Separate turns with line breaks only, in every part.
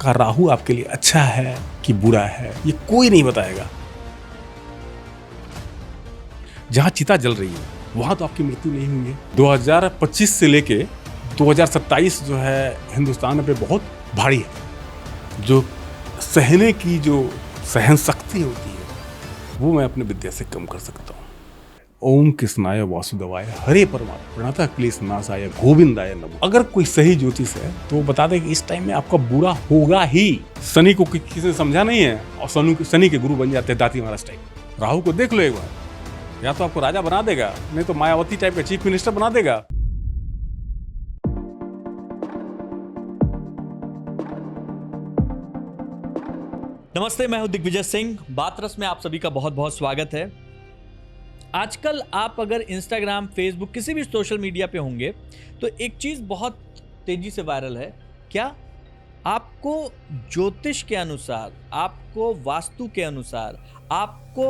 आपका राहु आपके लिए अच्छा है कि बुरा है, ये कोई नहीं बताएगा। जहां चिता जल रही है वहां तो आपकी मृत्यु नहीं हुई है। 2025 से लेके 2027 जो है हिंदुस्तान पे बहुत भारी है। जो सहने की जो सहन शक्ति होती है वो मैं अपने विद्या से कम कर सकता हूँ। ओम कृष्णाय वासुदेवाय हरे परमात्मा प्रणतः क्लेशनाशाय गोविंदाय नमः। अगर कोई सही ज्योतिष है तो बता दे कि इस टाइम में आपका बुरा होगा ही। शनि को किसी ने समझा नहीं है और शनि के गुरु बन जाते हैं दाती महाराज टाइप। राहु को देख लो एक बार, या तो आपको राजा बना देगा, नहीं तो मायावती टाइप का चीफ मिनिस्टर बना देगा।
नमस्ते, मैं हूं दिग्विजय सिंह। बात रस में आप सभी का बहुत बहुत स्वागत है। आजकल आप अगर इंस्टाग्राम, फेसबुक, किसी भी सोशल मीडिया पे होंगे तो एक चीज़ बहुत तेजी से वायरल है। क्या? आपको ज्योतिष के अनुसार, आपको वास्तु के अनुसार, आपको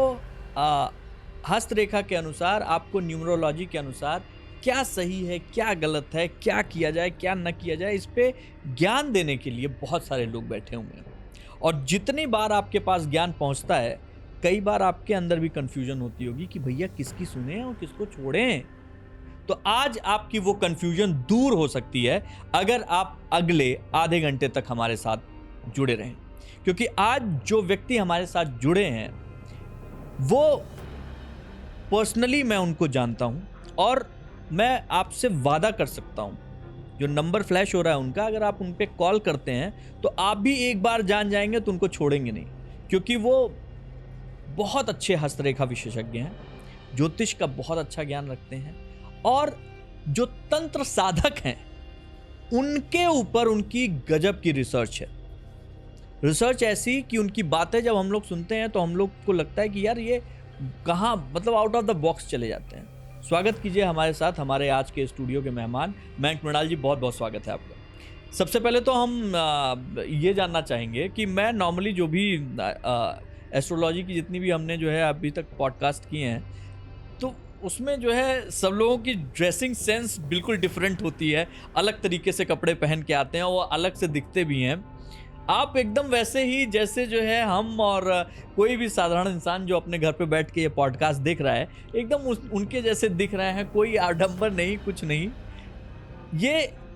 हस्तरेखा के अनुसार, आपको न्यूमरोलॉजी के अनुसार क्या सही है, क्या गलत है, क्या किया जाए, क्या न किया जाए, इस पे ज्ञान देने के लिए बहुत सारे लोग बैठे हुए हैं। और जितनी बार आपके पास ज्ञान पहुंचता है, कई बार आपके अंदर भी कंफ्यूजन होती होगी कि भैया किसकी सुने और किसको छोड़ें। तो आज आपकी वो कंफ्यूजन दूर हो सकती है अगर आप अगले आधे घंटे तक हमारे साथ जुड़े रहें, क्योंकि आज जो व्यक्ति हमारे साथ जुड़े हैं वो पर्सनली मैं उनको जानता हूं और मैं आपसे वादा कर सकता हूं, जो नंबर फ्लैश हो रहा है उनका, अगर आप उन पे कॉल करते हैं तो आप भी एक बार जान जाएंगे तो उनको छोड़ेंगे नहीं, क्योंकि वो बहुत अच्छे हस्तरेखा विशेषज्ञ हैं, ज्योतिष का बहुत अच्छा ज्ञान रखते हैं और जो तंत्र साधक हैं उनके ऊपर उनकी गजब की रिसर्च है। रिसर्च ऐसी कि उनकी बातें जब हम लोग सुनते हैं तो हम लोग को लगता है कि यार ये कहाँ, मतलब आउट ऑफ द बॉक्स चले जाते हैं। स्वागत कीजिए हमारे साथ हमारे आज के स्टूडियो के मेहमान मयंक मृणाल जी। बहुत बहुत स्वागत है आपका। सबसे पहले तो हम ये जानना चाहेंगे कि मैं नॉर्मली जो भी एस्ट्रोलॉजी की जितनी भी हमने जो है अभी तक पॉडकास्ट किए हैं तो उसमें जो है सब लोगों की ड्रेसिंग सेंस बिल्कुल डिफरेंट होती है, अलग तरीके से कपड़े पहन के आते हैं, वो अलग से दिखते भी हैं। आप एकदम वैसे ही जैसे जो है हम और कोई भी साधारण इंसान जो अपने घर पे बैठ के ये पॉडकास्ट देख रहा है एकदम उनके जैसे दिख रहे हैं। कोई आडंबर नहीं, कुछ नहीं।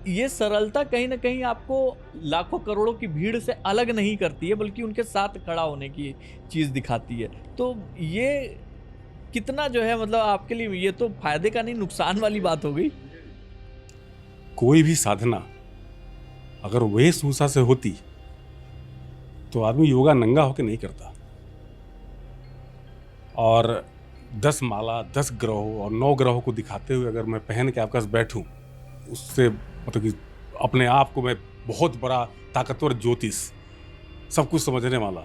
ये सरलता कहीं ना कहीं आपको लाखों करोड़ों की भीड़ से अलग नहीं करती है, बल्कि उनके साथ खड़ा होने की चीज़ दिखाती है। तो ये कितना जो है, मतलब आपके लिए ये तो फायदे का नहीं नुकसान वाली बात हो गई।
कोई भी साधना अगर वेशभूषा से होती तो आदमी योगा नंगा होकर नहीं करता। और 10 माला, 10 ग्रहों और 9 ग्रहों को दिखाते हुए अगर मैं पहन के आपके पास बैठूं, उससे मतलब कि अपने आप को मैं बहुत बड़ा ताकतवर ज्योतिष, सब कुछ समझने वाला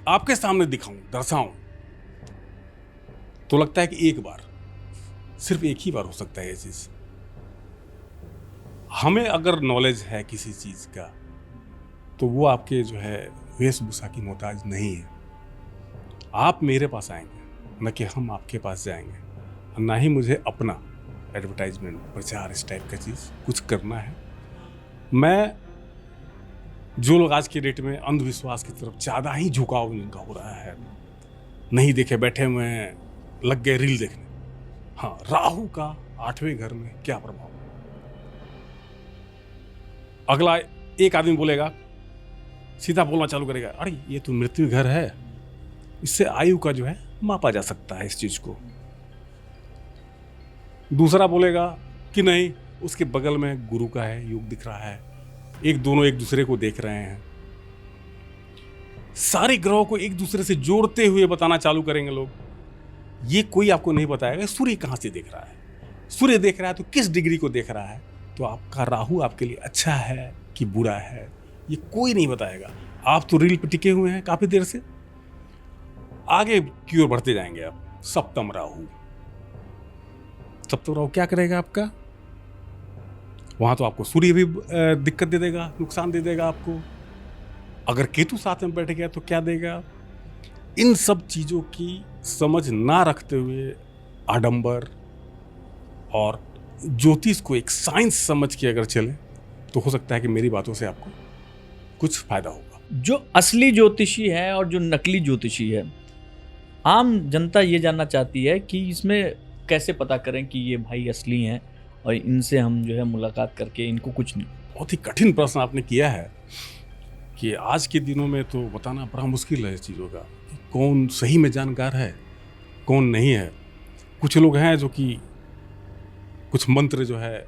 आपके सामने दिखाऊं, दर्शाऊं, तो लगता है कि एक बार, सिर्फ एक ही बार हो सकता है ये चीज। हमें अगर नॉलेज है किसी चीज का तो वो आपके जो है वेशभूषा की मोहताज नहीं है। आप मेरे पास आएंगे, न कि हम आपके पास जाएंगे। ना ही मुझे अपना एडवर्टाइजमेंट, प्रचार, इस टाइप का चीज़ कुछ करना है। मैं जो लोग आज के डेट में अंधविश्वास की तरफ ज़्यादा ही झुकाव जिनका हो रहा है, नहीं देखे बैठे हुए हैं, लग गए रील देखने। हाँ, राहु का 8वें घर में क्या प्रभाव। अगला एक आदमी बोलेगा, सीधा बोलना चालू करेगा, अरे ये तो मृत्यु घर है, इससे आयु का जो है मापा जा सकता है इस चीज को। दूसरा बोलेगा कि नहीं, उसके बगल में गुरु का है, योग दिख रहा है, दोनों एक दूसरे को देख रहे हैं। सारे ग्रहों को एक दूसरे से जोड़ते हुए बताना चालू करेंगे लोग। ये कोई आपको नहीं बताएगा सूर्य कहां से देख रहा है। सूर्य देख रहा है तो किस डिग्री को देख रहा है, तो आपका राहु आपके लिए अच्छा है कि बुरा है, ये कोई नहीं बताएगा। आप तो रील पे टिके हुए हैं काफी देर से, आगे की ओर बढ़ते जाएंगे आप। सप्तम राहु क्या करेगा आपका? वहां तो आपको सूर्य भी दिक्कत दे देगा, नुकसान दे देगा आपको। अगर केतु साथ में बैठ गया तो क्या देगा? इन सब चीजों की समझ ना रखते हुए आडंबर और ज्योतिष को एक साइंस समझ के अगर चले तो हो सकता है कि मेरी बातों से आपको कुछ फायदा होगा।
जो असली ज्योतिषी है और जो नकली ज्योतिषी है, आम जनता ये जानना चाहती है कि इसमें कैसे पता करें कि ये भाई असली हैं और इनसे हम जो है मुलाकात करके इनको कुछ नहीं।
बहुत ही कठिन प्रश्न आपने किया है कि आज के दिनों में तो बताना बड़ा मुश्किल है इस चीज़ों का कि कौन सही में जानकार है, कौन नहीं है। कुछ लोग हैं जो कि कुछ मंत्र जो है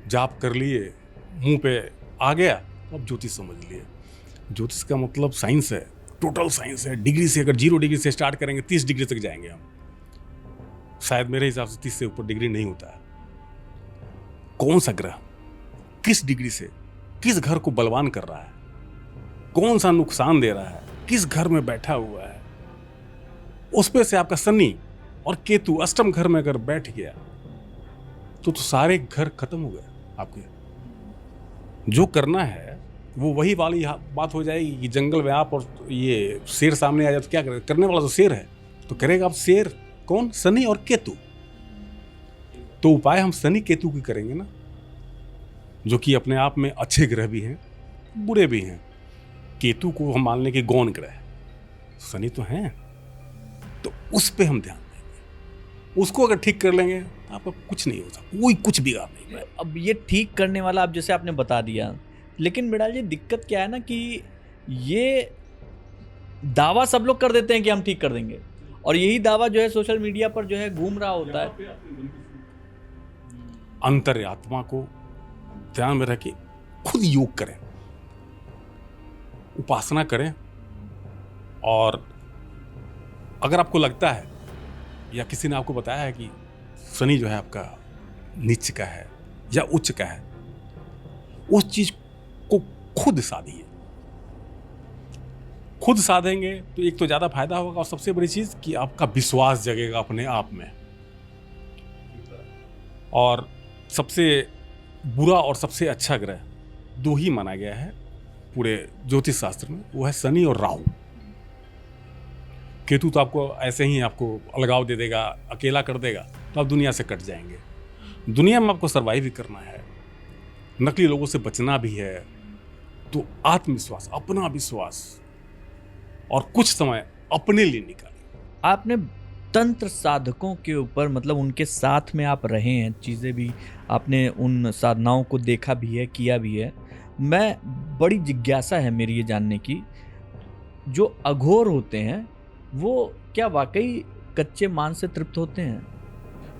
जाप कर लिए, मुंह पे आ गया, अब ज्योतिष समझ लिए। ज्योतिष का मतलब साइंस है, टोटल साइंस है। डिग्री से, अगर 0 डिग्री से स्टार्ट करेंगे 30 डिग्री तक जाएंगे हम। शायद मेरे हिसाब से 30 से ऊपर डिग्री नहीं होता है। कौन सा ग्रह किस डिग्री से किस घर को बलवान कर रहा है, कौन सा नुकसान दे रहा है, किस घर में बैठा हुआ है, उस पे से आपका शनि और केतु अष्टम घर में अगर बैठ गया तो सारे घर खत्म हो गए आपके। जो करना है वो वही वाली बात हो जाएगी कि जंगल में आप और ये शेर सामने आ जाए तो क्या करेगा? करने वाला तो शेर है, तो करेगा आप शेर कौन? शनि और केतु। तो उपाय हम शनि केतु की करेंगे ना, जो कि अपने आप में अच्छे ग्रह भी हैं, बुरे भी हैं। केतु को हम मान लें कि गौण ग्रह है, शनि तो हैं, तो उस पे हम ध्यान देंगे। उसको अगर ठीक कर लेंगे तो आपका कुछ नहीं हो सकता, कोई कुछ बिगाड़ नहीं पाएगा।
अब ये ठीक करने वाला आप जैसे आपने बता दिया, लेकिन बिड़ाल जी दिक्कत क्या है ना कि ये दावा सब लोग कर देते हैं कि हम ठीक कर देंगे, और यही दावा जो है सोशल मीडिया पर जो है घूम रहा होता है।
अंतर्यात्मा को ध्यान में रख के खुद योग करें, उपासना करें, और अगर आपको लगता है या किसी ने आपको बताया है कि शनि जो है आपका नीच का है या उच्च का है, उस चीज को खुद साधिए। खुद साधेंगे तो एक तो ज्यादा फायदा होगा, और सबसे बड़ी चीज कि आपका विश्वास जगेगा अपने आप में। और सबसे बुरा और सबसे अच्छा ग्रह 2 ही माना गया है पूरे ज्योतिष शास्त्र में, वो है शनि और राहु। केतु तो आपको ऐसे ही आपको अलगाव दे देगा, अकेला कर देगा, तो आप दुनिया से कट जाएंगे। दुनिया में आपको सर्वाइव भी करना है, नकली लोगों से बचना भी है, तो आत्मविश्वास, अपना विश्वास और कुछ समय अपने लिए निकालिए।
आपने तंत्र साधकों के ऊपर, मतलब उनके साथ में आप रहे हैं, चीज़ें भी आपने उन साधनाओं को देखा भी है, किया भी है। मैं बड़ी जिज्ञासा है मेरी ये जानने की, जो अघोर होते हैं वो क्या वाकई कच्चे मांस से तृप्त होते हैं?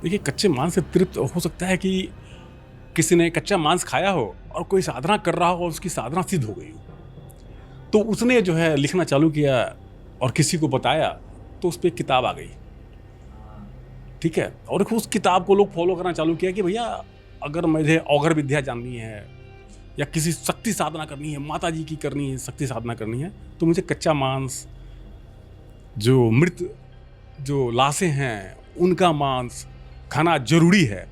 देखिए, कच्चे मांस से तृप्त हो सकता है कि किसी ने कच्चा मांस खाया हो और कोई साधना कर रहा हो और उसकी साधना सिद्ध हो गई हो, तो उसने जो है लिखना चालू किया और किसी को बताया, तो उस पर किताब आ गई, ठीक है। और उस किताब को लोग फॉलो करना चालू किया कि भैया अगर मुझे औघर विद्या जाननी है या किसी शक्ति साधना करनी है, माता जी की करनी है, शक्ति साधना करनी है, तो मुझे कच्चा मांस, जो मृत जो लाशें हैं उनका मांस खाना जरूरी है।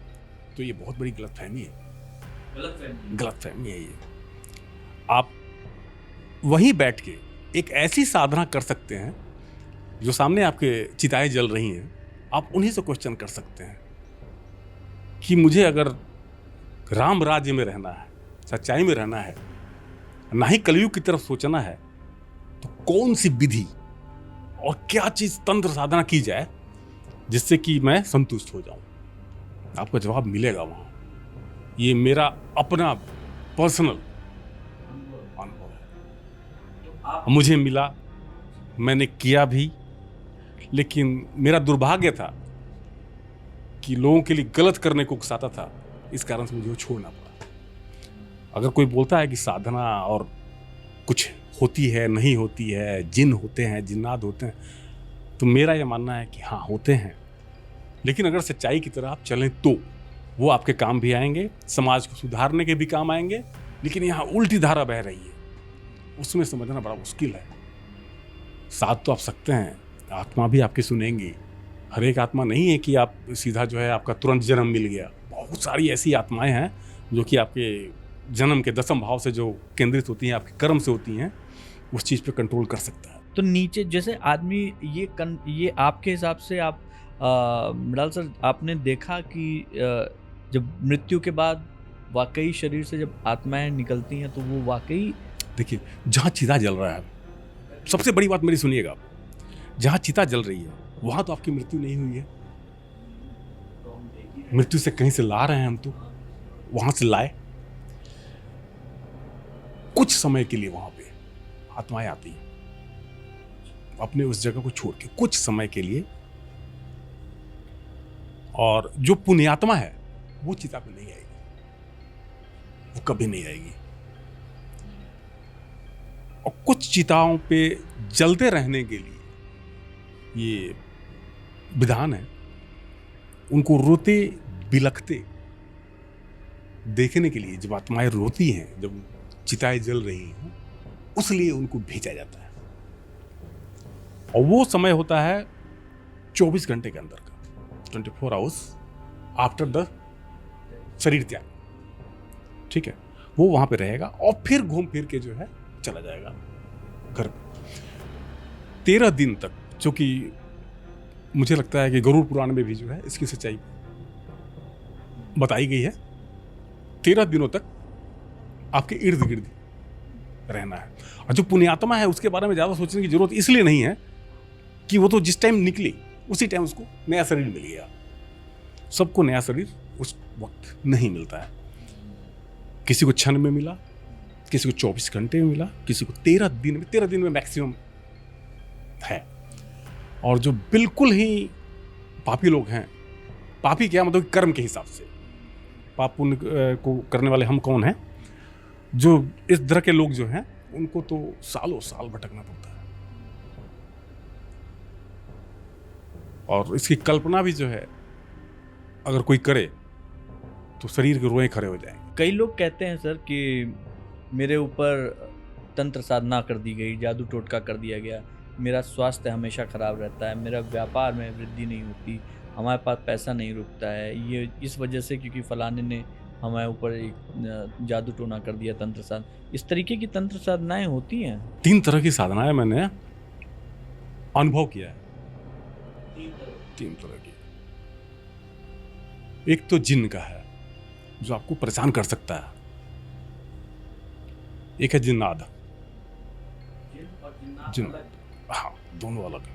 तो ये बहुत बड़ी गलतफहमी है, गलतफहमी है ये। आप वहीं बैठ के एक ऐसी साधना कर सकते हैं जो सामने आपके चिताएं जल रही हैं, आप उन्हीं से क्वेश्चन कर सकते हैं कि मुझे अगर राम राज्य में रहना है, सच्चाई में रहना है, ना ही कलयुग की तरफ सोचना है, तो कौन सी विधि और क्या चीज तंत्र साधना की जाए जिससे कि मैं संतुष्ट हो जाऊं। आपका जवाब मिलेगा वहां। ये मेरा अपना पर्सनल अनुभव है, मुझे मिला, मैंने किया भी, लेकिन मेरा दुर्भाग्य था कि लोगों के लिए गलत करने को उकसाता था, इस कारण से मुझे वो छोड़ना पड़ा। अगर कोई बोलता है कि साधना और कुछ होती है, नहीं होती है, जिन होते हैं, जिन्नात होते हैं, तो मेरा यह मानना है कि हाँ होते हैं, लेकिन अगर सच्चाई की तरह आप चलें तो वो आपके काम भी आएंगे, समाज को सुधारने के भी काम आएंगे। लेकिन यहाँ उल्टी धारा बह रही है, उसमें समझना बड़ा मुश्किल है। साथ तो आप सकते हैं, आत्मा भी आपकी सुनेंगी। हर एक आत्मा नहीं है कि आप सीधा जो है आपका तुरंत जन्म मिल गया। बहुत सारी ऐसी आत्माएं हैं जो कि आपके जन्म के 10वें भाव से जो केंद्रित होती हैं, आपके कर्म से होती हैं, उस चीज़ पे कंट्रोल कर सकता है।
तो नीचे जैसे आदमी ये आपके हिसाब से आप मृणाल सर, आपने देखा कि जब मृत्यु के बाद वाकई शरीर से जब आत्माएं निकलती हैं तो वो वाकई
देखिए, जहाँ चिता जल रहा है, सबसे बड़ी बात मेरी सुनिएगा आप, जहाँ चिता जल रही है वहाँ तो आपकी मृत्यु नहीं हुई है। मृत्यु से कहीं से ला रहे हैं हम, तो वहाँ से लाए। कुछ समय के लिए वहाँ पे आत्माएं आती हैं अपने उस जगह को छोड़ के, कुछ समय के लिए। और जो पुण्यात्मा है वो चिता पे नहीं आएगी, वो कभी नहीं आएगी। और कुछ चिताओं पे जलते रहने के लिए ये विधान है, उनको रोते बिलखते देखने के लिए, जब आत्माएं रोती हैं, जब चिताएं जल रही हैं, उसलिए उनको भेजा जाता है। और वो समय होता है 24 घंटे के अंदर का, 24 आवर्स आफ्टर द शरीर त्याग। ठीक है, वो वहां पे रहेगा और फिर घूम फिर के जो है चला जाएगा घर पे 13 दिन तक। चूंकि मुझे लगता है कि गरुड़ पुराण में भी जो है इसकी सच्चाई बताई गई है। 13 दिनों तक आपके इर्द गिर्द रहना है। और जो पुण्यात्मा है उसके बारे में ज़्यादा सोचने की जरूरत इसलिए नहीं है कि वो तो जिस टाइम निकली उसी टाइम उसको नया शरीर मिल गया। सबको नया शरीर उस वक्त नहीं मिलता है। किसी को क्षण में मिला, किसी को 24 घंटे में मिला, किसी को 13 दिन में मैक्सिमम है। और जो बिल्कुल ही पापी लोग हैं, पापी क्या मतलब कर्म के हिसाब से, पाप पुण्य को करने वाले हम कौन हैं, जो इस तरह के लोग जो हैं उनको तो सालों साल भटकना पड़ता है। और इसकी कल्पना भी जो है अगर कोई करे तो शरीर के रोए खड़े हो जाएंगे।
कई लोग कहते हैं सर कि मेरे ऊपर तंत्र साधना कर दी गई, जादू टोटका कर दिया गया, मेरा स्वास्थ्य हमेशा ख़राब रहता है, मेरा व्यापार में वृद्धि नहीं होती, हमारे पास पैसा नहीं रुकता है, ये इस वजह से क्योंकि फलाने ने हमारे ऊपर एक जादू टोना कर दिया, तंत्र साधना। इस तरीके की तंत्र साधनाएं होती हैं?
3 तरह की साधनाएं मैंने अनुभव किया है। 3 तरह की। एक तो जिन्न का है जो आपको परेशान कर सकता है, एक है जिन्नाद। जिन्न, हाँ, दोनों अलग है।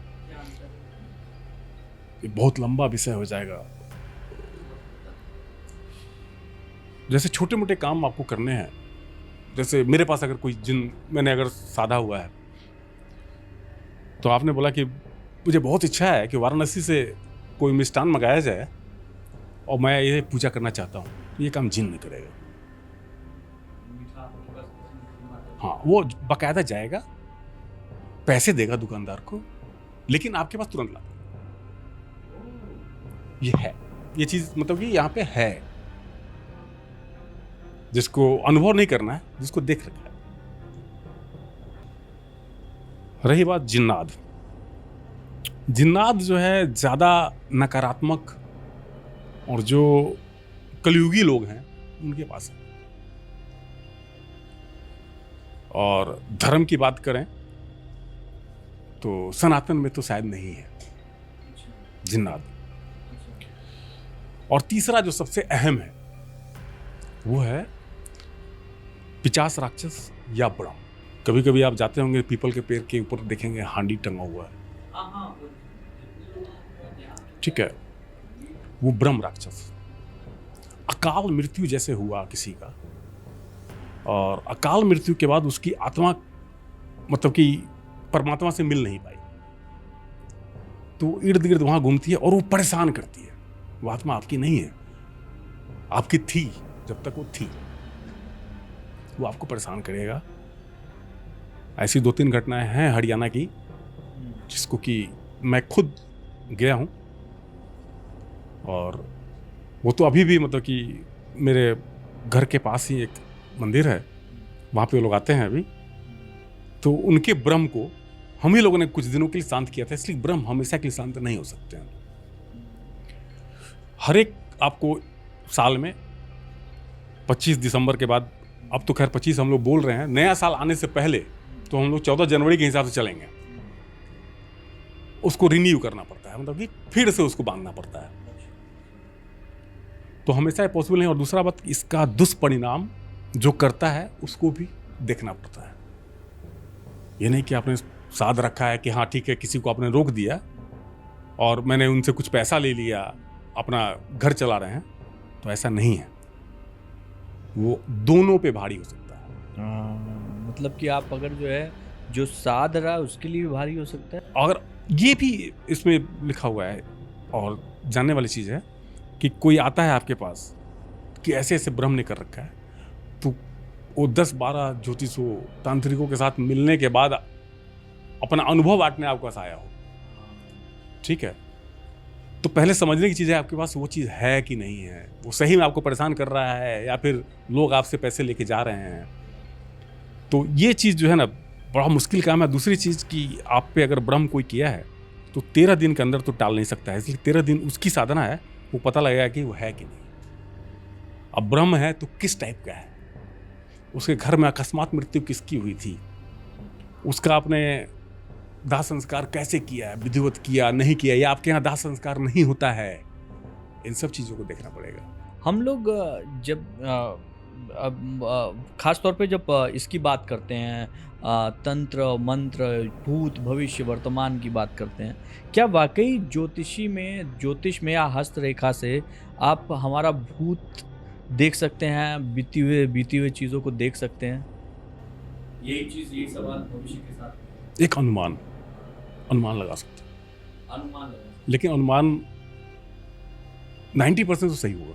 ये बहुत लंबा विषय हो जाएगा। जैसे छोटे मोटे काम आपको करने हैं, जैसे मेरे पास अगर कोई जिन मैंने अगर साधा हुआ है तो आपने बोला कि मुझे बहुत इच्छा है कि वाराणसी से कोई मिष्ठान मंगाया जाए और मैं ये पूजा करना चाहता हूँ, तो ये काम जिन्न करेगा। हाँ, वो बाकायदा जाएगा, पैसे देगा दुकानदार को, लेकिन आपके पास तुरंत ला देगा। ये है, ये चीज मतलब कि यहाँ पे है। जिसको अनुभव नहीं करना है, जिसको देख रखा है। रही बात जिन्नाद, जिन्नाद जो है ज्यादा नकारात्मक और जो कलयुगी लोग हैं उनके पास है। और धर्म की बात करें तो सनातन में तो शायद नहीं है जिन्नाद। और तीसरा जो सबसे अहम है वो है पिशाच राक्षस या ब्रह्म। कभी कभी आप जाते होंगे पीपल के पेड़ के ऊपर, देखेंगे हांडी टंगा हुआ है, ठीक है, वो ब्रह्म राक्षस। अकाल मृत्यु जैसे हुआ किसी का, और अकाल मृत्यु के बाद उसकी आत्मा मतलब कि परमात्मा से मिल नहीं पाई, तो इर्द गिर्द वहां घूमती है और वो परेशान करती है। वो आत्मा आपकी नहीं है, आपकी थी जब तक वो थी, वो आपको परेशान करेगा। ऐसी 2-3 घटनाएं हैं हरियाणा की, जिसको कि मैं खुद गया हूं, और वो तो अभी भी मतलब कि मेरे घर के पास ही एक मंदिर है, वहाँ पे वो लोग आते हैं अभी। तो उनके ब्रह्म को हम ही लोगों ने कुछ दिनों के लिए शांत किया था, इसलिए ब्रह्म हमेशा के लिए शांत नहीं हो सकते हैं। हर एक आपको साल में 25 दिसंबर के बाद, अब तो खैर 25 हम लोग बोल रहे हैं, नया साल आने से पहले तो हम लोग 14 जनवरी के हिसाब से चलेंगे, उसको रिन्यू करना पड़ता है, मतलब कि फिर से उसको बांधना पड़ता है। तो हमेशा ये पॉसिबल नहीं। और दूसरा बात, इसका दुष्परिणाम जो करता है उसको भी देखना पड़ता है। ये नहीं कि आपने साध रखा है कि हाँ ठीक है, किसी को आपने रोक दिया और मैंने उनसे कुछ पैसा ले लिया, अपना घर चला रहे हैं, तो ऐसा नहीं है। वो दोनों पे भारी हो सकता है।
मतलब कि आप अगर जो है जो साध रहा है उसके लिए भी भारी हो सकता है।
अगर ये भी इसमें लिखा हुआ है और जानने वाली चीज़ है कि कोई आता है आपके पास कि ऐसे ऐसे ब्रह्म ने कर रखा है, तो वो 10-12 ज्योतिषों तांत्रिकों के साथ मिलने के बाद अपना अनुभव बांटने आपके पास आया हो, ठीक है, तो पहले समझने की चीज़ है आपके पास वो चीज़ है कि नहीं है, वो सही में आपको परेशान कर रहा है या फिर लोग आपसे पैसे लेके जा रहे हैं। तो ये चीज़ जो है ना, बड़ा मुश्किल काम है। दूसरी चीज़ कि आप पे अगर ब्रह्म कोई किया है तो 13 दिन के अंदर तो टाल नहीं सकता है, इसलिए 13 दिन उसकी साधना है, वो पता लगेगा कि वो है कि नहीं। अब ब्रह्म है तो किस टाइप का है, उसके घर में अकस्मात मृत्यु किसकी हुई थी, उसका आपने दाह संस्कार कैसे किया है, विधिवत किया नहीं किया, या आपके यहाँ दाह संस्कार नहीं होता है, इन सब चीज़ों को देखना पड़ेगा।
हम लोग जब खास तौर पे जब इसकी बात करते हैं, तंत्र मंत्र भूत भविष्य वर्तमान की बात करते हैं, क्या वाकई ज्योतिष में या हस्तरेखा से आप हमारा भूत देख सकते हैं, बीती हुए चीज़ों को देख सकते हैं? यही सवाल भविष्य के साथ
एक अनुमान लगा सकते हैं, लेकिन अनुमान 90% तो सही होगा।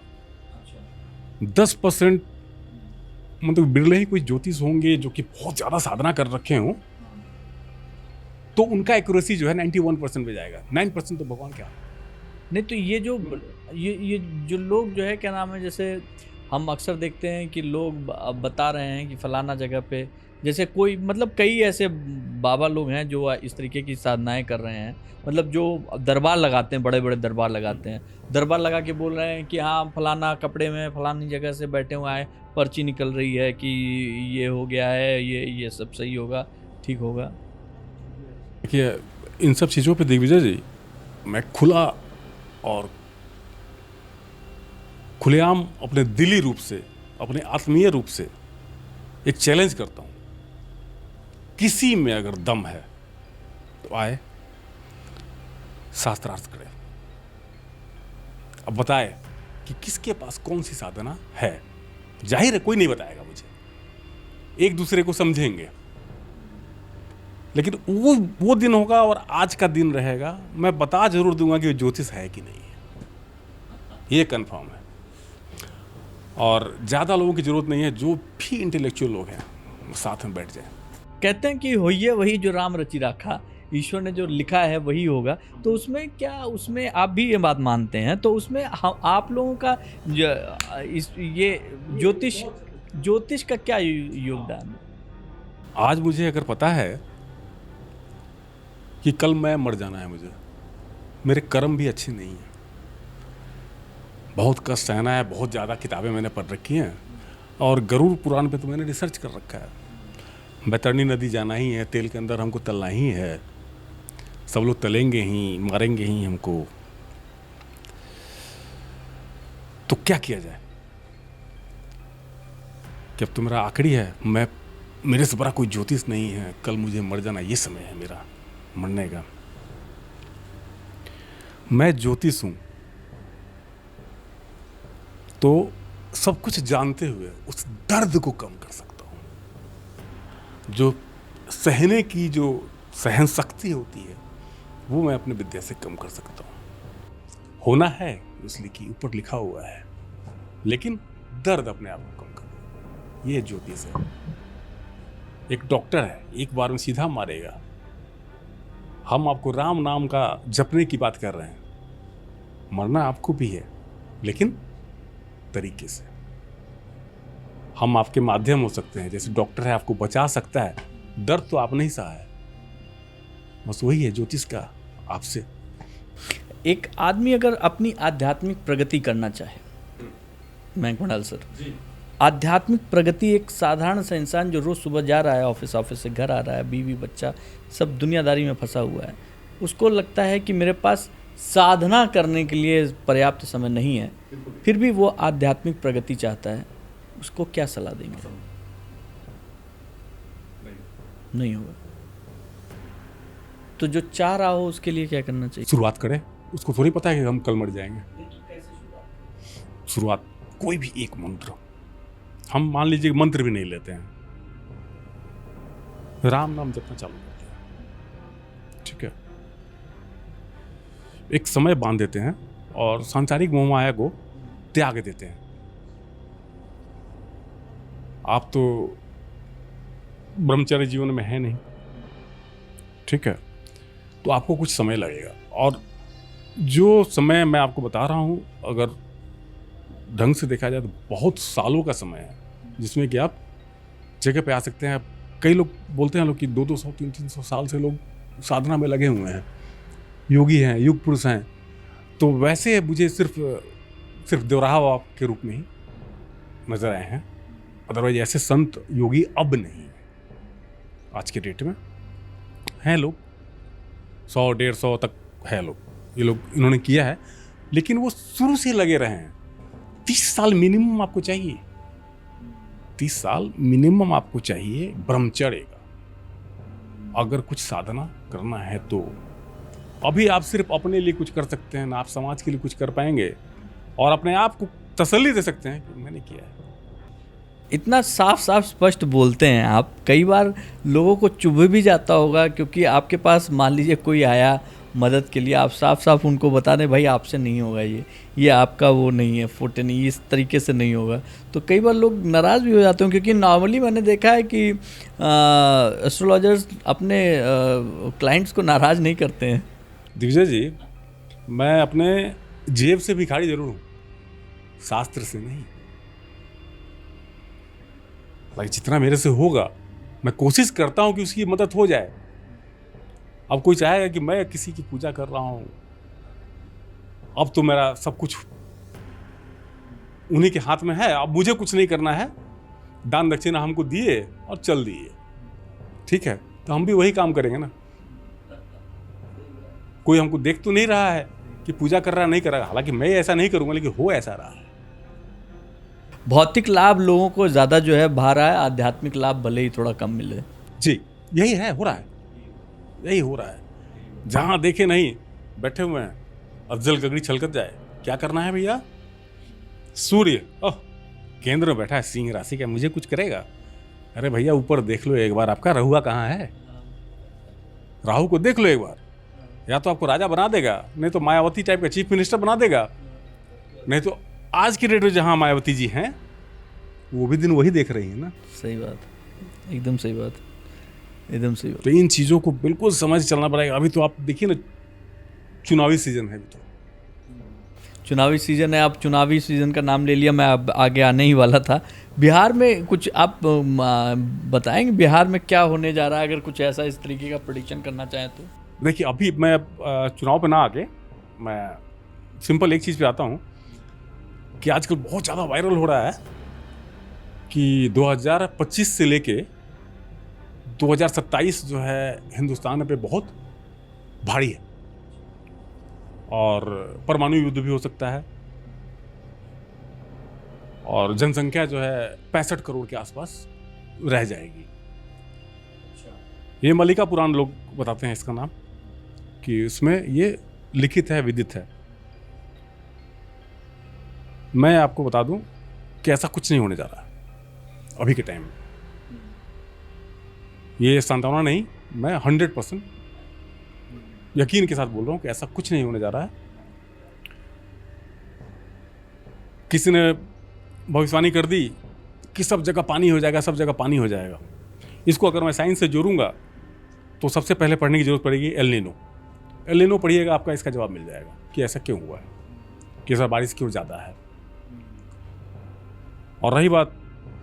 अच्छा।
10% मतलब बिरले ही कोई ज्योतिष होंगे जो कि बहुत ज़्यादा साधना कर रखे हों, तो उनका एक्यूरेसी जो है 91% पे जाएगा। 9% तो भगवान क्या।
नहीं तो ये जो लोग जो है क्या नाम है, जैसे हम अक्सर देखते हैं कि लोग बता रहे हैं कि फलाना जगह पे, जैसे कोई मतलब कई ऐसे बाबा लोग हैं जो इस तरीके की साधनाएं कर रहे हैं, मतलब जो दरबार लगाते हैं, बड़े बड़े दरबार लगाते हैं, दरबार लगा के बोल रहे हैं कि हाँ फलाना कपड़े में फलानी जगह से बैठे हुए आए, पर्ची निकल रही है कि ये हो गया है, ये सब सही होगा, ठीक होगा।
देखिए, इन सब चीज़ों पे दिग्विजय जी, मैं खुला और खुलेआम अपने दिली रूप से, अपने आत्मीय रूप से एक चैलेंज करता हूँ, किसी में अगर दम है तो आए, शास्त्रार्थ करे, अब बताए कि किसके पास कौन सी साधना है। जाहिर है कोई नहीं बताएगा मुझे, एक दूसरे को समझेंगे, लेकिन वो दिन होगा और आज का दिन रहेगा, मैं बता जरूर दूंगा कि ज्योतिष है कि नहीं है, ये कंफर्म है। और ज़्यादा लोगों की जरूरत नहीं है, जो भी इंटेलेक्चुअल लोग हैं साथ में बैठ जाए।
कहते हैं कि होइए वही जो राम रचि राखा, ईश्वर ने जो लिखा है वही होगा, तो उसमें आप भी ये बात मानते हैं, तो उसमें आप लोगों का ये ज्योतिष का क्या योगदान है?
आज मुझे अगर पता है कि कल मैं मर जाना है, मुझे मेरे कर्म भी अच्छे नहीं हैं, बहुत कष्ट सहना है, बहुत ज़्यादा किताबें मैंने पढ़ रखी हैं, और गरुड़ पुराण पे तो मैंने रिसर्च कर रखा है, बैतरणी नदी जाना ही है, तेल के अंदर हमको तलना ही है, सब लोग तलेंगे ही, मारेंगे ही हमको, तो क्या किया जाए कि अब तो मेरा आखिरी है, मेरे से बड़ा कोई ज्योतिष नहीं है, कल मुझे मर जाना, ये समय है मेरा मरने का। मैं ज्योतिष हूं, तो सब कुछ जानते हुए उस दर्द को कम कर सकता हूं, जो सहने की जो सहन शक्ति होती है वो मैं अपनी विद्या से कम कर सकता हूं। होना है इसलिए कि ऊपर लिखा हुआ है, लेकिन दर्द अपने आप को कम कर, ये ज्योतिष है। एक डॉक्टर है, एक बार में सीधा मारेगा, हम आपको राम नाम का जपने की बात कर रहे हैं, मरना आपको भी है, लेकिन तरीके से। हम आपके माध्यम हो सकते हैं, जैसे डॉक्टर है आपको बचा सकता है, दर्द तो आपने ही सहा है, बस वही है ज्योतिष का आपसे।
एक आदमी अगर अपनी आध्यात्मिक प्रगति करना चाहे, मयंक मंडाल सर, आध्यात्मिक प्रगति, एक साधारण सा इंसान जो रोज सुबह जा रहा है ऑफिस से घर आ रहा है, बीवी बच्चा सब दुनियादारी में फंसा हुआ है, उसको लगता है कि मेरे पास साधना करने के लिए पर्याप्त समय नहीं है, फिर भी वो आध्यात्मिक प्रगति चाहता है, उसको क्या सलाह देंगे? नहीं होगा। तो जो चाह रहा हो उसके लिए क्या करना चाहिए?
शुरुआत करें। उसको थोड़ी पता है कि हम कल मर जाएंगे। शुरुआत कोई भी एक मंत्र, हम मान लीजिए मंत्र भी नहीं लेते हैं, राम नाम जपना चालू करते हैं, ठीक है। एक समय बांध देते हैं और सांसारिक मोह माया को त्याग देते हैं। आप तो ब्रह्मचर्य जीवन में है नहीं, ठीक है, तो आपको कुछ समय लगेगा। और जो समय मैं आपको बता रहा हूं, अगर ढंग से देखा जाए तो बहुत सालों का समय है, जिसमें कि आप जगह पे आ सकते हैं। कई लोग बोलते हैं कि 200 300 साल से लोग साधना में लगे हुए हैं, योगी हैं, युग पुरुष हैं। तो वैसे मुझे सिर्फ दोहराव के रूप में ही नजर आए हैं। अदरवाइज ऐसे संत योगी अब नहीं है। आज के डेट में हैं लोग 100 150 तक है लोग, ये लोग इन्होंने किया है, लेकिन वो शुरू से लगे रहे हैं। 30 साल मिनिमम आपको चाहिए, 30 साल मिनिमम आपको चाहिए ब्रह्मचर्य का। अगर कुछ साधना करना है तो अभी आप सिर्फ अपने लिए कुछ कर सकते हैं ना, आप समाज के लिए कुछ कर पाएंगे और अपने आप को तसल्ली दे सकते हैं कि मैंने किया है।
इतना साफ साफ स्पष्ट बोलते हैं आप, कई बार लोगों को चुभ भी जाता होगा, क्योंकि आपके पास मान लीजिए कोई आया मदद के लिए, आप साफ साफ उनको बता दें भाई आपसे नहीं होगा, ये आपका वो नहीं है, फुट नहीं, इस तरीके से नहीं होगा, तो कई बार लोग नाराज़ भी हो जाते हैं। क्योंकि नॉर्मली मैंने देखा है कि एस्ट्रोलॉजर्स अपने क्लाइंट्स को नाराज़ नहीं करते हैं।
दिग्विजय जी, मैं अपने जेब से भिखारी जरूर हूँ, शास्त्र से नहीं। भाई जितना मेरे से होगा मैं कोशिश करता हूँ कि उसकी मदद हो जाए। अब कोई चाहेगा कि मैं किसी की पूजा कर रहा हूँ, अब तो मेरा सब कुछ उन्हीं के हाथ में है, अब मुझे कुछ नहीं करना है, दान दक्षिणा हमको दिए और चल दिए, ठीक है, तो हम भी वही काम करेंगे ना। कोई हमको देख तो नहीं रहा है कि पूजा कर रहा नहीं कर रहा, हालांकि मैं ऐसा नहीं करूंगा, लेकिन हो ऐसा रहा है।
भौतिक लाभ लोगों को ज़्यादा जो है भा रहा है, आध्यात्मिक लाभ भले ही थोड़ा कम मिले।
जी यही है, हो रहा है, यही हो रहा है। जहां देखे नहीं बैठे हुए हैं, अफजल गगड़ी छलकत जाए। क्या करना है भैया? सूर्य केंद्र में बैठा है, सिंह राशि का, मुझे कुछ करेगा? अरे भैया ऊपर देख लो एक बार, आपका रहुआ कहाँ है? राहु को देख लो एक बार, या तो आपको राजा बना देगा, नहीं तो मायावती टाइप का चीफ मिनिस्टर बना देगा, नहीं तो आज की डेट में जहां मायावती जी हैं वो भी दिन वही देख रही है ना।
सही बात, एकदम सही बात, एकदम सही बात।
तो इन चीज़ों को बिल्कुल समझ चलना पड़ेगा। अभी तो आप देखिए ना, चुनावी सीजन है, अभी तो
चुनावी सीजन है। आप चुनावी सीजन का नाम ले लिया, मैं अब आगे आने ही वाला था। बिहार में कुछ आप बताएंगे बिहार में क्या होने जा रहा है, अगर कुछ ऐसा इस तरीके का प्रेडिक्शन करना चाहें तो?
देखिए, अभी मैं चुनाव पे ना आके मैं सिंपल एक चीज़ पे आता हूँ कि आजकल बहुत ज़्यादा वायरल हो रहा है कि 2025 से लेके 2027 जो है हिंदुस्तान पे बहुत भारी है, और परमाणु युद्ध भी हो सकता है, और जनसंख्या जो है 65 करोड़ के आसपास रह जाएगी। ये मल्लिका पुराण लोग बताते हैं इसका नाम, कि उसमें ये लिखित है, विदित है। मैं आपको बता दूं कि ऐसा कुछ नहीं होने जा रहा अभी के टाइम में। ये सांत्वना नहीं, मैं 100% यकीन के साथ बोल रहा हूं कि ऐसा कुछ नहीं होने जा रहा है। किसी ने भविष्यवाणी कर दी कि सब जगह पानी हो जाएगा, सब जगह पानी हो जाएगा। इसको अगर मैं साइंस से जोड़ूंगा तो सबसे पहले पढ़ने की जरूरत पड़ेगी एल नीनो। एल नीनो पढ़िएगा, आपका इसका जवाब मिल जाएगा कि ऐसा क्यों हुआ है, कि ऐसा बारिश क्यों ज़्यादा है। और रही बात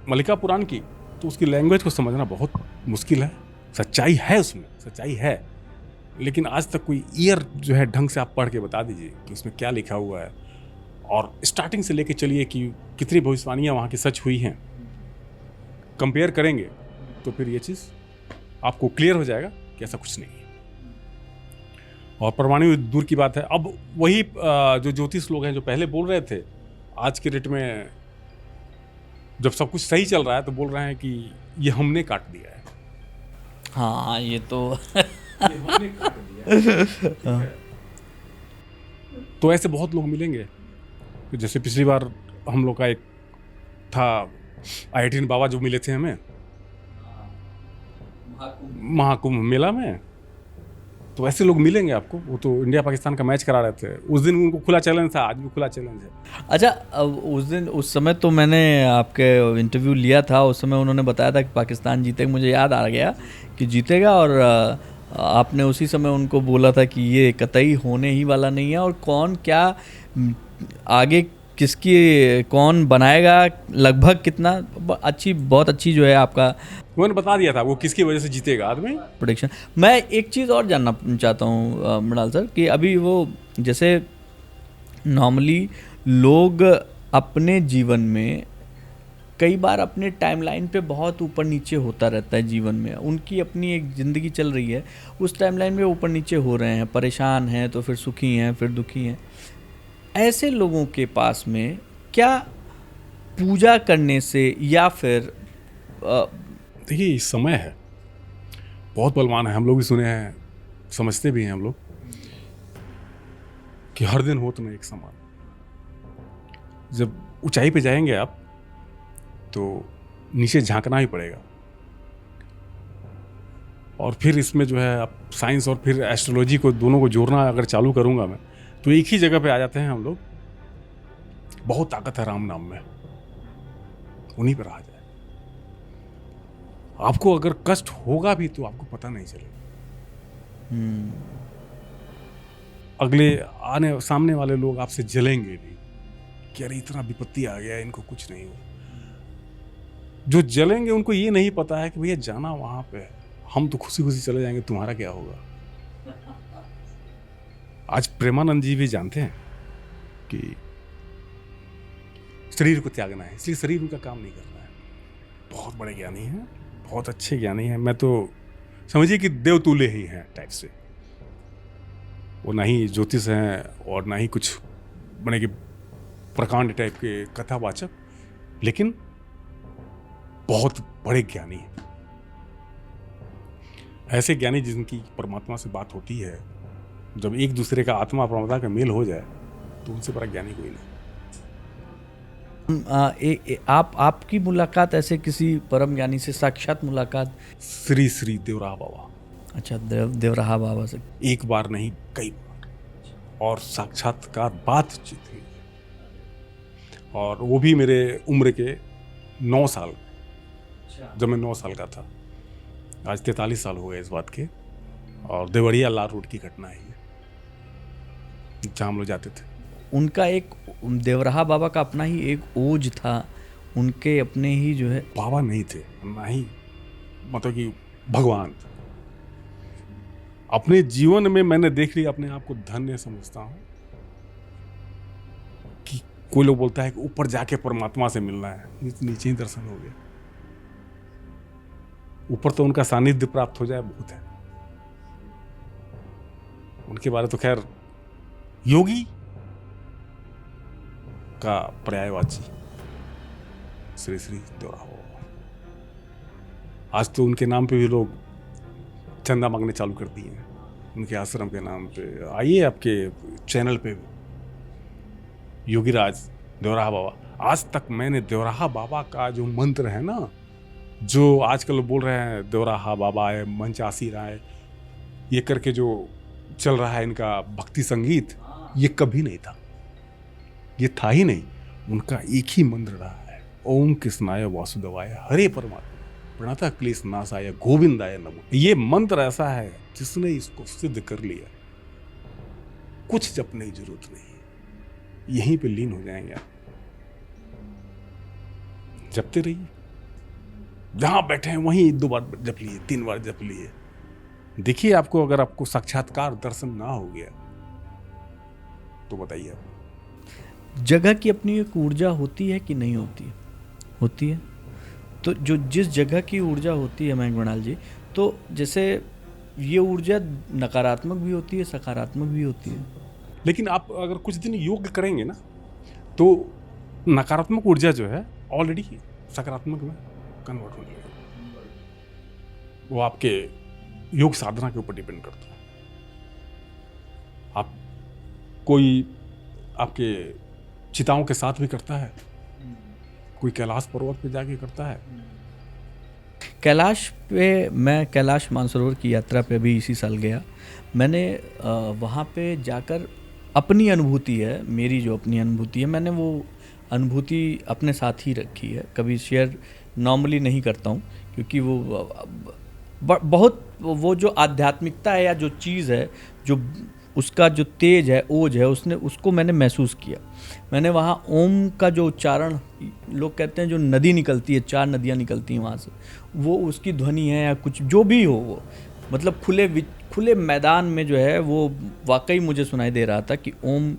मल्लिका पुराण की, तो उसकी लैंग्वेज को समझना बहुत मुश्किल है। सच्चाई है उसमें, सच्चाई है, लेकिन आज तक कोई ईयर जो है ढंग से आप पढ़ के बता दीजिए कि उसमें क्या लिखा हुआ है, और स्टार्टिंग से लेके चलिए कि कितनी भविष्यवाणियाँ वहाँ की सच हुई हैं, कंपेयर करेंगे तो फिर ये चीज़ आपको क्लियर हो जाएगा कि ऐसा कुछ नहीं है। और परमाणु युद्ध दूर की बात है, अब वही जो ज्योतिष लोग हैं जो पहले बोल रहे थे, आज के डेट में जब सब कुछ सही चल रहा है तो बोल रहे हैं कि ये हमने काट दिया है।
हाँ, ये तो
ये हमने काट दिया है। तो ऐसे बहुत लोग मिलेंगे। जैसे पिछली बार हम लोग का एक था IIT बाबा जो मिले थे हमें महाकुंभ मेला में, तो ऐसे लोग मिलेंगे आपको। वो तो इंडिया पाकिस्तान का मैच करा रहे थे उस दिन, उनको खुला चैलेंज था, आज भी खुला चैलेंज है।
अच्छा, उस दिन उस समय तो मैंने आपके इंटरव्यू लिया था, उस समय उन्होंने बताया था कि पाकिस्तान जीतेगा, मुझे याद आ गया कि जीतेगा, और आपने उसी समय उनको बोला था कि ये कतई होने ही वाला नहीं है, और कौन क्या आगे किसकी कौन बनाएगा, लगभग कितना बहुत अच्छी जो है आपका
मैंने बता दिया था वो किसकी वजह से जीतेगा आदमी।
प्रोडिक्शन। मैं एक चीज़ और जानना चाहता हूँ मृणाल सर, कि अभी वो जैसे नॉर्मली लोग अपने जीवन में कई बार अपने टाइमलाइन पे बहुत ऊपर नीचे होता रहता है जीवन में, उनकी अपनी एक ज़िंदगी चल रही है, उस टाइमलाइन में ऊपर नीचे हो रहे हैं, परेशान हैं तो फिर सुखी हैं, फिर दुखी हैं। ऐसे लोगों के पास में क्या पूजा करने से या फिर
देखिए ये समय है, बहुत बलवान है, हम लोग भी सुने हैं, समझते भी हैं हम लोग कि हर दिन हो तो नहीं एक समान। जब ऊंचाई पे जाएंगे आप तो नीचे झांकना ही पड़ेगा। और फिर इसमें जो है आप साइंस और फिर एस्ट्रोलॉजी को दोनों को जोड़ना अगर चालू करूंगा मैं, तो एक ही जगह पे आ जाते हैं हम लोग। बहुत ताकत है राम नाम में, उन्हीं पर आ जाए। आपको अगर कष्ट होगा भी तो आपको पता नहीं चलेगा। अगले सामने वाले लोग आपसे जलेंगे भी कि अरे इतना विपत्ति आ गया, इनको कुछ नहीं हो। जो जलेंगे उनको ये नहीं पता है कि भैया जाना वहां पे है, हम तो खुशी खुशी चले जाएंगे, तुम्हारा क्या होगा। आज प्रेमानंद जी भी जानते हैं कि शरीर को त्यागना है, इसलिए शरीर उनका काम नहीं करना है। बहुत बड़े ज्ञानी हैं, बहुत अच्छे ज्ञानी हैं। मैं तो समझिए कि देवतुल्य ही हैं टाइप से। वो ना ही ज्योतिष हैं और ना ही कुछ बने कि प्रकांड टाइप के कथावाचक, लेकिन बहुत बड़े ज्ञानी हैं। ऐसे ज्ञानी जिनकी परमात्मा से बात होती है, जब एक दूसरे का आत्मा परमात्मा का मेल हो जाए तो उनसे बड़ा ज्ञानी कोई नहीं।
आपकी मुलाकात ऐसे किसी परम ज्ञानी से, साक्षात मुलाकात?
श्री श्री देवराहा बाबा।
अच्छा, देवराहा बाबा से
एक बार नहीं कई बार, और साक्षात्कार बातचीत हुई, और वो भी मेरे उम्र के 9 साल, जब मैं 9 साल का था। आज 43 साल हो गए इस बात के। और देवरिया लाल रोड की घटना है जहाँ हम लोग जाते थे।
उनका एक देवराहा बाबा का अपना ही एक ओज था, उनके अपने ही जो है
बाबा नहीं थे, ना ही मतलब कि भगवान। अपने जीवन में मैंने देख लिया, अपने आप को धन्य समझता हूँ कि कोई लोग बोलता है कि ऊपर जाके परमात्मा से मिलना है, नीचे ही दर्शन हो गया। ऊपर तो उनका सानिध्य प्राप्त हो जाए बहुत है। उनके बारे तो खैर योगी का पर्यायवाची श्री श्री देवराहा बाबा। आज तो उनके नाम पे भी लोग चंदा मांगने चालू कर दिए हैं, उनके आश्रम के नाम पे। आइए आपके चैनल पे योगीराज देवराहा बाबा। आज तक मैंने देवराहा बाबा का जो मंत्र है ना, जो आजकल बोल रहे हैं देवराहा बाबा है, मंचासी राय, ये करके जो चल रहा है इनका भक्ति संगीत, ये कभी नहीं था, ये था ही नहीं। उनका एक ही मंत्र रहा है, ओम कृष्णाय वासुदेवाय हरे परमात्मा प्रणतः क्लेश नाशाय गोविंदाय नमो। ये मंत्र ऐसा है जिसने इसको सिद्ध कर लिया, कुछ जपने की जरूरत नहीं, यहीं पे लीन हो जाएंगे आप। जपते रहिए, जहां बैठे हैं वहीं 2 बार जप लिए, 3 बार जप लिए। देखिए आपको, अगर आपको साक्षात्कार दर्शन ना हो गया तो बताइए आप।
जगह की अपनी एक ऊर्जा होती है कि नहीं होती है? होती है। तो जो जिस जगह की ऊर्जा होती है मयंक मृणाल जी, तो जैसे ये ऊर्जा नकारात्मक भी होती है, सकारात्मक भी होती है।
लेकिन आप अगर कुछ दिन योग करेंगे ना, तो नकारात्मक ऊर्जा जो है ऑलरेडी सकारात्मक में कन्वर्ट होने लगेगी। वो आपके योग साधना के ऊपर डिपेंड करता है। आप कोई आपके चिताओं के साथ भी करता है, कोई कैलाश पर्वत पे जाके करता है।
कैलाश पे, मैं कैलाश मानसरोवर की यात्रा पे अभी इसी साल गया। मैंने वहाँ पे जाकर अपनी अनुभूति है, मेरी जो अपनी अनुभूति है, मैंने वो अनुभूति अपने साथ ही रखी है। कभी शेयर नॉर्मली नहीं करता हूँ, क्योंकि वो बहुत, वो जो आध्यात्मिकता है या जो चीज़ है, जो उसका जो तेज है, ओज है, उसको मैंने महसूस किया। मैंने वहाँ ओम का जो उच्चारण, लोग कहते हैं जो नदी निकलती है, 4 नदियाँ निकलती हैं वहाँ से, वो उसकी ध्वनि है या कुछ जो भी हो, वो मतलब खुले मैदान में जो है वो वाकई मुझे सुनाई दे रहा था कि ओम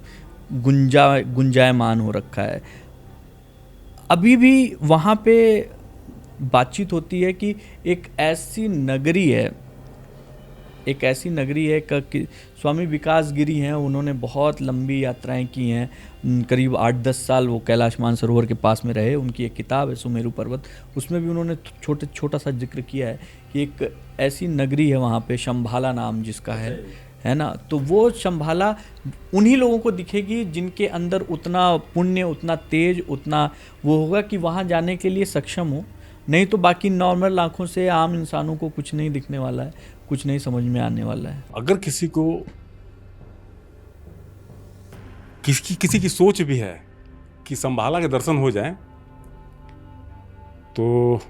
गुंजायमान हो रखा है। अभी भी वहाँ पे बातचीत होती है कि एक ऐसी नगरी है कि स्वामी विकास गिरी हैं, उन्होंने बहुत लंबी यात्राएं की हैं, करीब 8-10 साल वो कैलाश मानसरोवर के पास में रहे। उनकी एक किताब है सुमेरु पर्वत, उसमें भी उन्होंने छोटा सा जिक्र किया है कि एक ऐसी नगरी है वहाँ पे, शंभाला नाम जिसका है ना। तो वो शंभाला उन्हीं लोगों को दिखेगी जिनके अंदर उतना पुण्य, उतना तेज, उतना वो होगा कि वहाँ जाने के लिए सक्षम हो। नहीं तो बाकी नॉर्मल आँखों से आम इंसानों को कुछ नहीं दिखने वाला है, कुछ नहीं समझ में आने वाला है।
अगर किसी की सोच भी है कि शंभाला के दर्शन हो जाए, तो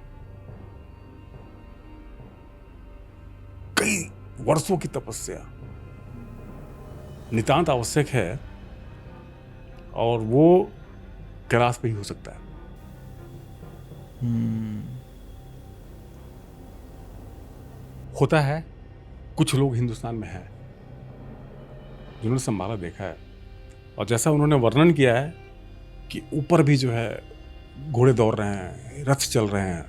कई वर्षों की तपस्या नितांत आवश्यक है, और वो कैलाश पे ही हो सकता है। होता है, कुछ लोग हिंदुस्तान में हैं जिन्होंने शंभाला देखा है, और जैसा उन्होंने वर्णन किया है कि ऊपर भी जो है घोड़े दौड़ रहे हैं, रथ चल रहे हैं,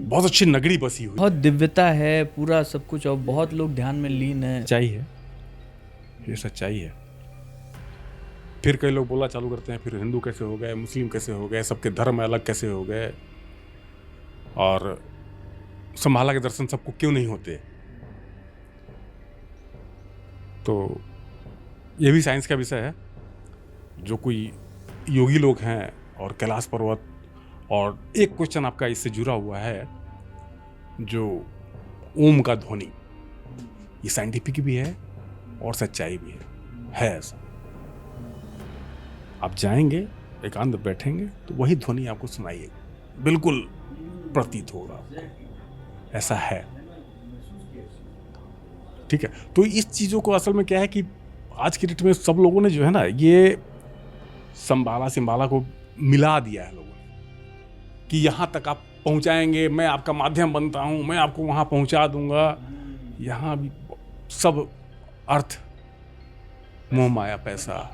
बहुत अच्छी नगरी बसी हुई,
बहुत दिव्यता है, पूरा सब कुछ, और बहुत लोग ध्यान में लीन है।
सच्चाई है, ये सच्चाई है। फिर कई लोग बोलना चालू करते हैं, फिर हिंदू कैसे हो गए, मुस्लिम कैसे हो गए, सबके धर्म अलग कैसे हो गए, और शंभाला के दर्शन सबको क्यों नहीं होते। तो ये भी साइंस का विषय है। जो कोई योगी लोग हैं और कैलाश पर्वत, और एक क्वेश्चन आपका इससे जुड़ा हुआ है, जो ओम का ध्वनि, ये साइंटिफिक भी है और सच्चाई भी है ऐसा। आप जाएंगे, एकांत बैठेंगे, तो वही ध्वनि आपको सुनाइएगा, बिल्कुल प्रतीत होगा आपको, ऐसा है। ठीक है, तो इस चीज़ों को असल में क्या है कि आज की डेट में सब लोगों ने जो है ना, ये शंभाला को मिला दिया है लोगों ने, कि यहाँ तक आप पहुँचाएंगे, मैं आपका माध्यम बनता हूँ, मैं आपको वहाँ पहुँचा दूंगा। यहाँ भी सब अर्थ, मोह माया, पैसा,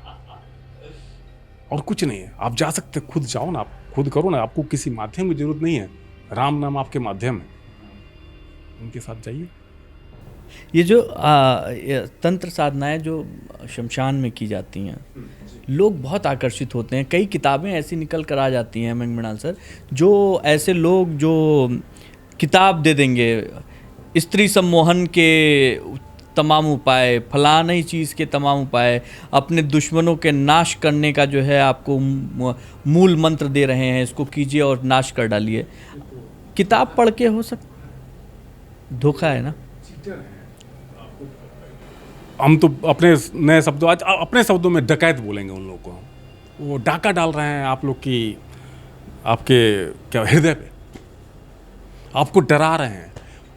और कुछ नहीं है। आप जा सकते, खुद जाओ ना, आप खुद करो ना, आपको किसी माध्यम की जरूरत नहीं है। राम नाम आपके माध्यम है, उनके साथ जाइए।
ये जो तंत्र साधनाएं जो शमशान में की जाती हैं, लोग बहुत आकर्षित होते हैं। कई किताबें ऐसी निकल कर आ जाती हैं महंग मृणाल सर, जो ऐसे लोग जो किताब दे देंगे, स्त्री सम्मोहन के तमाम उपाय, फलाना ही चीज़ के तमाम उपाय, अपने दुश्मनों के नाश करने का जो है आपको मूल मंत्र दे रहे हैं, इसको कीजिए और नाश कर डालिए। किताब पढ़ के हो सकता, धोखा है ना।
हम तो अपने नए शब्दों, आज अपने शब्दों में डकैत बोलेंगे उन लोगों को। वो डाका डाल रहे हैं आप लोग की, आपके क्या हृदय पे, आपको डरा रहे हैं।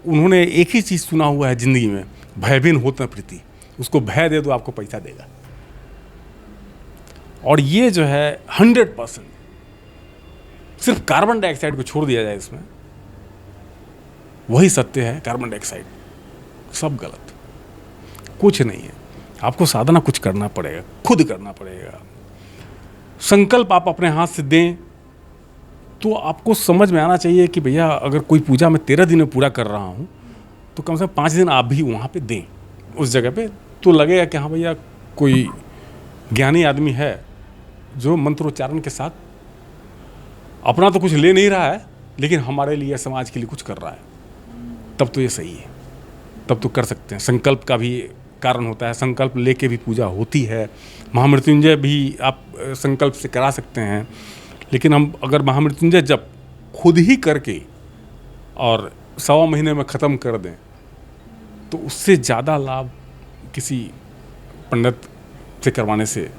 उन्होंने एक ही चीज़ सुना हुआ है जिंदगी में, भयभीन होत न प्रीति। उसको भय दे दो, आपको पैसा देगा। और ये जो है 100% सिर्फ कार्बन डाइऑक्साइड को छोड़ दिया जाए इसमें, वही सत्य है। कार्बन डाइऑक्साइड सब गलत, कुछ नहीं है। आपको साधना कुछ करना पड़ेगा, खुद करना पड़ेगा। संकल्प आप अपने हाथ से दें तो आपको समझ में आना चाहिए कि भैया, अगर कोई पूजा मैं 13 दिन में पूरा कर रहा हूँ तो कम से कम 5 दिन आप भी वहाँ पे दें उस जगह पे, तो लगेगा कि हाँ भैया कोई ज्ञानी आदमी है जो मंत्रोच्चारण के साथ अपना तो कुछ ले नहीं रहा है लेकिन हमारे लिए, समाज के लिए कुछ कर रहा है। तब तो ये सही है, तब तो कर सकते हैं। संकल्प का भी कारण होता है, संकल्प लेके भी पूजा होती है। महामृत्युंजय भी आप संकल्प से करा सकते हैं, लेकिन हम अगर महामृत्युंजय जब खुद ही करके और 1.25 महीने में ख़त्म कर दें तो उससे ज़्यादा लाभ किसी पंडित से करवाने से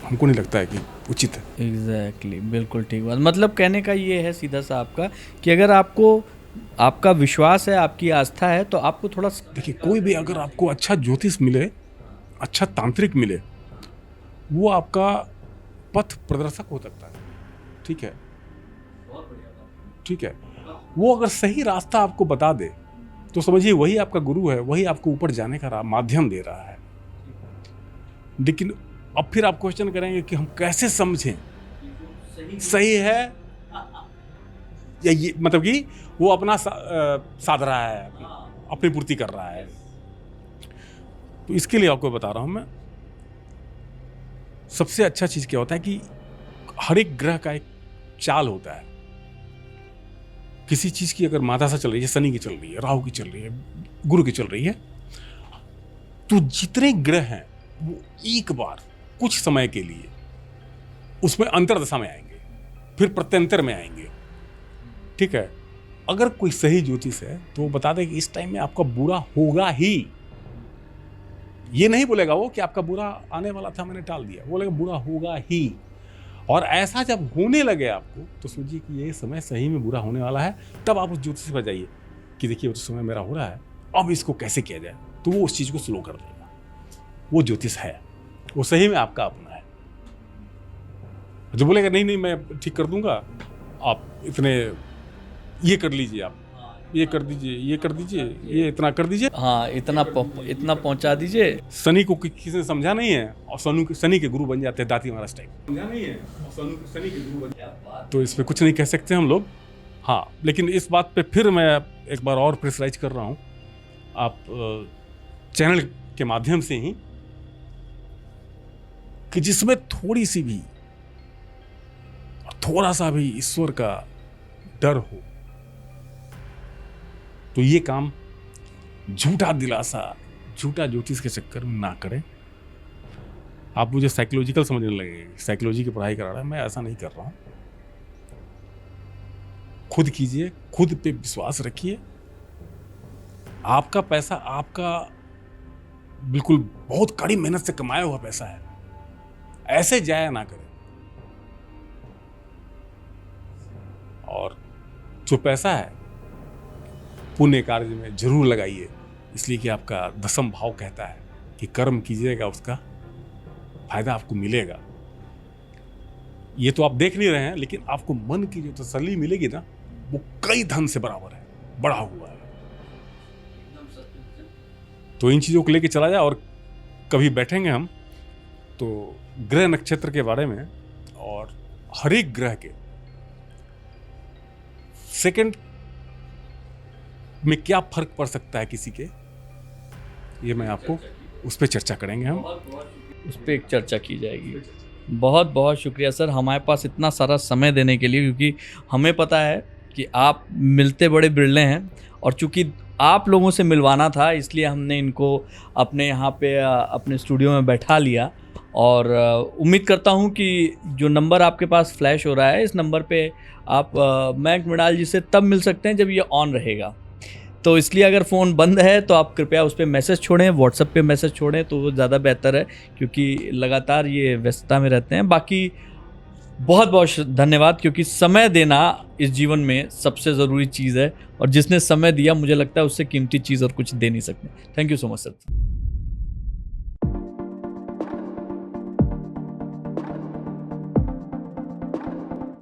हमको नहीं लगता है कि उचित है।
एग्जैक्टली, बिल्कुल ठीक बात। मतलब कहने का ये है सीधा सा आपका कि अगर आपको आपका विश्वास है, आपकी आस्था है, तो आपको थोड़ा
देखिए, कोई भी अगर आपको अच्छा ज्योतिष मिले, अच्छा तांत्रिक मिले, वो आपका पथ प्रदर्शक हो सकता है। ठीक है, ठीक है, वो अगर सही रास्ता आपको बता दे तो समझिए वही आपका गुरु है, वही आपको ऊपर जाने का माध्यम दे रहा है। लेकिन अब फिर आप क्वेश्चन करेंगे कि हम कैसे समझें सही है या ये, मतलब कि वो अपना साध रहा है, अपनी पूर्ति कर रहा है। तो इसके लिए आपको बता रहा हूं मैं, सबसे अच्छा चीज क्या होता है कि हर एक ग्रह का एक चाल होता है। किसी चीज की अगर माता चल रही है, शनि की चल रही है, राहु की चल रही है, गुरु की चल रही है, तो जितने ग्रह हैं वो एक बार कुछ समय के लिए उसमें अंतर्दशा में आएंगे, फिर प्रत्यंतर में आएंगे। ठीक है, अगर कोई सही ज्योतिष है तो वो बता दे कि इस टाइम में आपका बुरा होगा ही। ये नहीं बोलेगा वो कि आपका बुरा आने वाला था, मैंने टाल दिया। वो बोलेगा बुरा होगा ही। और ऐसा जब होने लगे आपको तो सोचिए कि ये समय सही में बुरा होने वाला है। तब आप उस ज्योतिष पर जाइए कि देखिए वो तो समय मेरा हो रहा है, अब इसको कैसे किया जाए। तो वो उस चीज़ को स्लो कर देगा। वो ज्योतिष है, वो सही में आपका अपना है। जो बोलेगा नहीं नहीं मैं ठीक कर दूंगा, आप इतने ये कर लीजिए, आप ये कर दीजिए, ये कर दीजिए, ये इतना कर दीजिए,
हाँ इतना पहुंचा दीजिए।
शनि को किसी ने समझा नहीं है और शनि के गुरु बन जाते हैं, दाती महाराज टाइप। समझा नहीं है और शनि के गुरु बन जाते हैं। तो इस पे कुछ नहीं कह सकते हम लोग। हाँ, लेकिन इस बात पे फिर मैं एक बार और प्रेशराइज कर रहा हूँ आप चैनल के माध्यम से ही, कि जिसमें थोड़ी सी भी, थोड़ा सा भी ईश्वर का डर हो तो ये काम झूठा दिलासा, झूठा ज्योतिष के चक्कर में ना करें। आप मुझे साइकोलॉजिकल समझने लगे, साइकोलॉजी की पढ़ाई करा रहा है, मैं ऐसा नहीं कर रहा हूं। खुद कीजिए, खुद पे विश्वास रखिए। आपका पैसा आपका बिल्कुल बहुत कड़ी मेहनत से कमाया हुआ पैसा है, ऐसे जाया ना करें। और जो पैसा है पुण्य कार्य में जरूर लगाइए, इसलिए कि आपका 10वां भाव कहता है कि कर्म कीजिएगा, उसका फायदा आपको मिलेगा। ये तो आप देख नहीं रहे हैं, लेकिन आपको मन की जो तसल्ली मिलेगी ना, वो कई धन से बराबर है, बढ़ा हुआ है। तो इन चीजों को लेके चला जाए। और कभी बैठेंगे हम तो ग्रह नक्षत्र के बारे में और हर एक ग्रह के सेकंड में क्या फर्क पड़ सकता है किसी के, ये मैं आपको उस पर चर्चा करेंगे। हम
उस पर एक चर्चा की जाएगी। बहुत बहुत शुक्रिया सर हमारे पास इतना सारा समय देने के लिए, क्योंकि हमें पता है कि आप मिलते बड़े बिरले हैं और चूंकि आप लोगों से मिलवाना था इसलिए हमने इनको अपने यहाँ पे अपने स्टूडियो में बैठा लिया। और उम्मीद करता हूँ कि जो नंबर आपके पास फ्लैश हो रहा है, इस नंबर पे आप मयंक मृणाल जी से तब मिल सकते हैं जब ये ऑन रहेगा। तो इसलिए अगर फ़ोन बंद है तो आप कृपया उस पर मैसेज छोड़ें, व्हाट्सएप पे मैसेज छोड़ें तो वो ज़्यादा बेहतर है, क्योंकि लगातार ये व्यस्तता में रहते हैं। बाकी बहुत बहुत धन्यवाद, क्योंकि समय देना इस जीवन में सबसे ज़रूरी चीज़ है और जिसने समय दिया मुझे लगता है उससे कीमती चीज़ और कुछ दे नहीं सकते। Thank you so much sir.